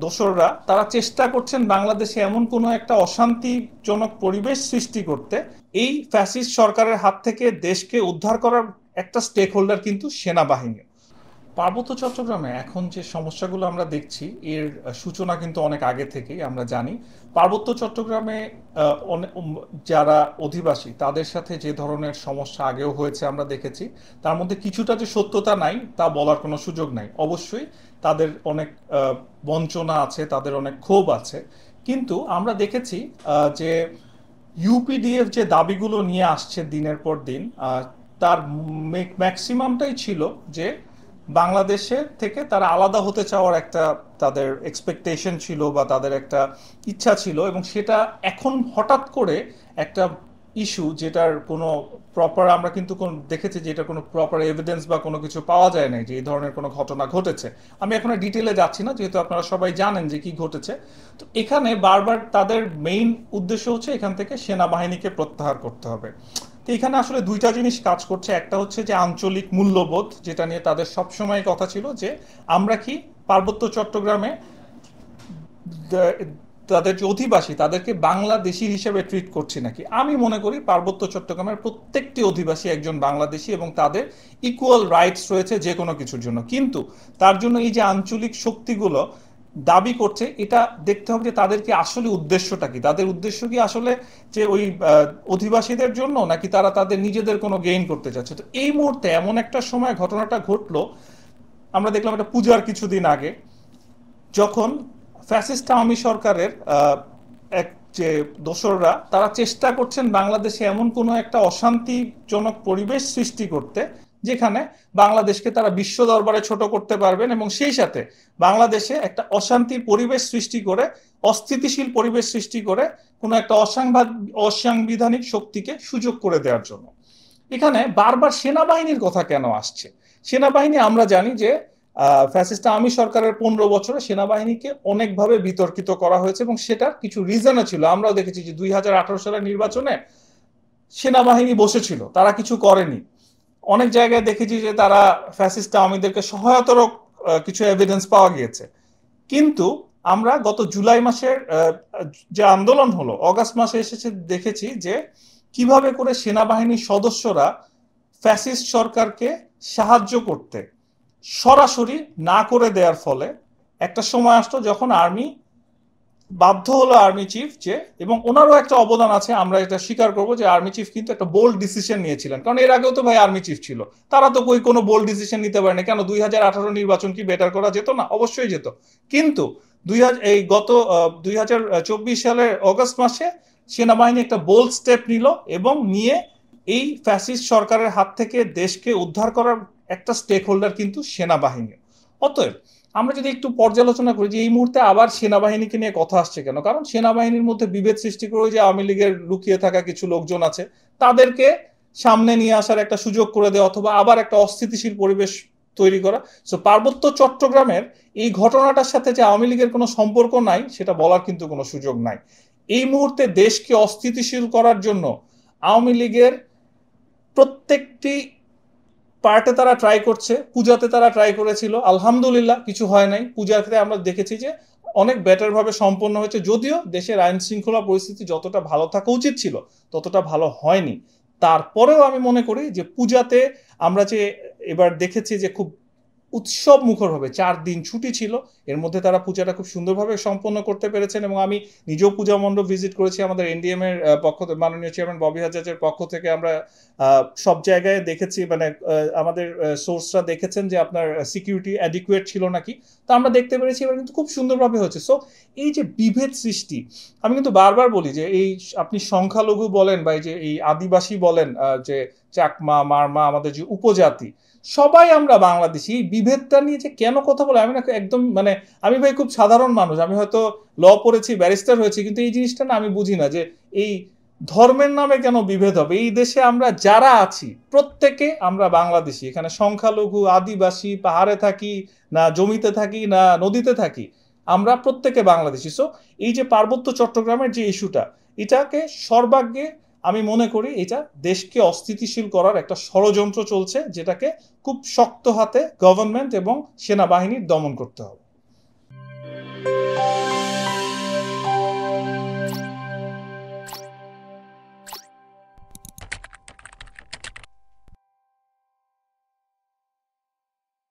দোসররা তারা চেষ্টা করছেন বাংলাদেশে এমন কোনো একটা অশান্তিজনক পরিবেশ সৃষ্টি করতে। এই ফ্যাসিস্ট সরকারের হাত থেকে দেশকে উদ্ধার করার একটা স্টেক হোল্ডার কিন্তু সেনাবাহিনী। পার্বত্য চট্টগ্রামে এখন যে সমস্যাগুলো আমরা দেখছি এর সূচনা কিন্তু অনেক আগে থেকেই আমরা জানি। পার্বত্য চট্টগ্রামে যারা অধিবাসী তাদের সাথে যে ধরনের সমস্যা আগেও হয়েছে আমরা দেখেছি। তার মধ্যে কিছুটা যে সত্যতা নাই তা বলার কোনো সুযোগ নাই। অবশ্যই তাদের অনেক বঞ্চনা আছে, তাদের অনেক ক্ষোভ আছে। কিন্তু আমরা দেখেছি যে ইউপিডিএফ যে দাবিগুলো নিয়ে আসছে দিনের পর দিন, তার ম্যাক্সিমামটাই ছিল যে বাংলাদেশের থেকে তারা আলাদা হতে চাওয়ার একটা তাদের এক্সপেকটেশন ছিল বা তাদের একটা ইচ্ছা ছিল, এবং সেটা এখন হঠাৎ করে একটা ইস্যু যেটার কোনো প্রপার আমরা কিন্তু দেখেছি যে এটা কোনো প্রপার এভিডেন্স বা কোনো কিছু পাওয়া যায় না যে এই ধরনের কোনো ঘটনা ঘটেছে। আমি এখন ডিটেলে যাচ্ছি না, যেহেতু আপনারা সবাই জানেন যে কি ঘটেছে। তো এখানে বারবার তাদের মেইন উদ্দেশ্য হচ্ছে এখান থেকে সেনাবাহিনীকে প্রত্যাহার করতে হবে। তো এখানে আসলে দুইটা জিনিস কাজ করছে। একটা হচ্ছে যে আঞ্চলিক মূল্যবোধ, যেটা নিয়ে তাদের সবসময় কথা ছিল যে আমরা কি পার্বত্য চট্টগ্রামে তাদের যে অধিবাসী তাদেরকে বাংলাদেশি হিসেবে ট্রিট করছি নাকি। আমি মনে করি পার্বত্য চট্টগ্রামের প্রত্যেকটি অধিবাসী একজন বাংলাদেশি এবং তাদের ইকুয়াল রাইটস রয়েছে যে কোনো কিছুর জন্য। কিন্তু তার জন্য এই যে আঞ্চলিক শক্তিগুলো দাবি করছে, এটা দেখতে হবে যে তাদের কি আসলে উদ্দেশ্যটা কি। তাদের উদ্দেশ্য কি আসলে যে ওই অধিবাসীদের জন্য, নাকি তারা তাদের নিজেদের কোনো গেইন করতে চাচ্ছে। তো এই মুহূর্তে এমন একটা সময় ঘটনাটা ঘটলো, আমরা দেখলাম একটা পূজার কিছুদিন আগে, যখন ফ্যাসিস্ট আওয়ামী সরকারের এক যে দোসররা তারা চেষ্টা করছেন বাংলাদেশে এমন কোনো একটা অশান্তিজনক পরিবেশ সৃষ্টি করতে যেখানে বাংলাদেশকে তারা বিশ্ব দরবারে ছোট করতে পারবেন, এবং সেই সাথে বাংলাদেশে একটা অশান্তির পরিবেশ সৃষ্টি করে, অস্থিতিশীল পরিবেশ সৃষ্টি করে কোনো একটা অসাংবিধানিক শক্তিকে সুযোগ করে দেওয়ার জন্য। এখানে বারবার সেনাবাহিনীর কথা কেন আসছে? সেনাবাহিনী আমরা জানি যে ফ্যাসিস্ট আওয়ামী সরকারের 15 বছরে সেনাবাহিনীকে অনেকভাবে বিতর্কিত করা হয়েছে, এবং সেটার কিছু রিজনও ছিল। আমরাও দেখেছি যে 2018 সালের নির্বাচনে সেনাবাহিনী বসেছিল, তারা কিছু করেনি। অনেক জায়গায় দেখেছি যে তারা ফ্যাসিস্ট আওয়ামীদেরকে সহায়তারও কিছু এভিডেন্স পাওয়া গিয়েছে। কিন্তু আমরা গত জুলাই মাসের যে আন্দোলন হলো, অগাস্ট মাসে এসেছে, দেখেছি যে কিভাবে করে সেনাবাহিনীর সদস্যরা ফ্যাসিস্ট সরকারকে সাহায্য করতে সরাসরি না করে দেওয়ার ফলে একটা সময় আসতো যখন আর্মি বাধ্য হলো, আর্মি চিফ যে, এবং ওনারও একটা অবদান আছে, আমরা এটা স্বীকার করবো যে আর্মি চিফ কিন্তু একটা বোল্ড ডিসিশন নিয়েছিলেন, কারণ এর আগেও তো ভাই আর্মি চিফ ছিল, তারা তো কোনো বোল্ড ডিসিশন নিতে পারেনি। কেন 2018 নির্বাচন কি বেটার করা যেত না? অবশ্যই যেত। কিন্তু এই গত 2024 সালের অগস্ট মাসে সেনাবাহিনী একটা বোল্ড স্টেপ নিল, এবং নিয়ে এই ফ্যাসিস্ট সরকারের হাত থেকে দেশকে উদ্ধার করার একটা স্টেক হোল্ডার কিন্তু সেনাবাহিনী। অতএব আমরা যদি একটু পর্যালোচনা করি যে এই মুহূর্তে আবার সেনাবাহিনীকে নিয়ে কথা আসছে কেন, কারণ সেনাবাহিনীর মধ্যে বিভেদ সৃষ্টি করে যে আওয়ামী লীগের লুকিয়ে থাকা কিছু লোকজন আছে তাদেরকে সামনে নিয়ে আসার একটা সুযোগ করে দেওয়া, অথবা আবার একটা অস্থিতিশীল পরিবেশ তৈরি করা। সো পার্বত্য চট্টগ্রামের এই ঘটনাটার সাথে যে আওয়ামী লীগের কোনো সম্পর্ক নাই সেটা বলার কিন্তু কোনো সুযোগ নাই। এই মুহূর্তে দেশকে অস্থিতিশীল করার জন্য আওয়ামী লীগের প্রত্যেকটি পার্টে তারা ট্রাই করছে। পূজাতে তারা ট্রাই করেছিল, আলহামদুলিল্লাহ কিছু হয় নাই। পূজাতে আমরা দেখেছি যে অনেক বেটার ভাবে সম্পন্ন হয়েছে, যদিও দেশের আইন শৃঙ্খলা পরিস্থিতি যতটা ভালো থাকা উচিত ছিল ততটা ভালো হয়নি। তারপরেও আমি মনে করি যে পূজাতে আমরা যে এবার দেখেছি যে খুব উৎসব মুখর হবে, 4 দিন ছুটি ছিল, এর মধ্যে তারা পূজাটা খুব সুন্দরভাবে সম্পন্ন করতে পেরেছেন। এবং আমি নিজেও পূজা মণ্ডপ ভিজিট করেছি, আমাদের এনডিএম এর পক্ষ থেকে, মাননীয় চেয়ারম্যান ববি হাজের পক্ষ থেকে আমরা সব জায়গায় দেখেছি, মানে আমাদের সোর্সরা দেখেছেন যে আপনার সিকিউরিটি অ্যাডিকুয়েট ছিল নাকি। তো আমরা দেখতে পেরেছি এবার কিন্তু খুব সুন্দরভাবে হয়েছে। সো এই যে বিভেদ সৃষ্টি, আমি কিন্তু বারবার বলি যে এই আপনি সংখ্যালঘু বলেন বা এই যে এই আদিবাসী বলেন, যে চাকমা মারমা আমাদের যে উপজাতি, সবাই আমরা বাংলাদেশি। এই বিভেদটা নিয়ে যে কেন কথা বলে, আমি না একদম মানে, আমি ভাই খুব সাধারণ মানুষ, আমি হয়তো ল পড়েছি, ব্যারিস্টার হয়েছি, কিন্তু এই জিনিসটা না আমি বুঝি না যে এই ধর্মের নামে কেন বিভেদ হবে। এই দেশে আমরা যারা আছি প্রত্যেকে আমরা বাংলাদেশি। এখানে সংখ্যালঘু, আদিবাসী, পাহাড়ে থাকি না জমিতে থাকি না নদীতে থাকি, আমরা প্রত্যেকে বাংলাদেশি। সো এই যে পার্বত্য চট্টগ্রামের যে ইস্যুটা, এটাকে সর্বাগ্রে আমি মনে করি এটা দেশকে অস্থিতিশীল করার একটা ষড়যন্ত্র চলছে, যেটাকে খুব শক্ত হাতে গভর্নমেন্ট এবং সেনাবাহিনীর দমন করতে হবে।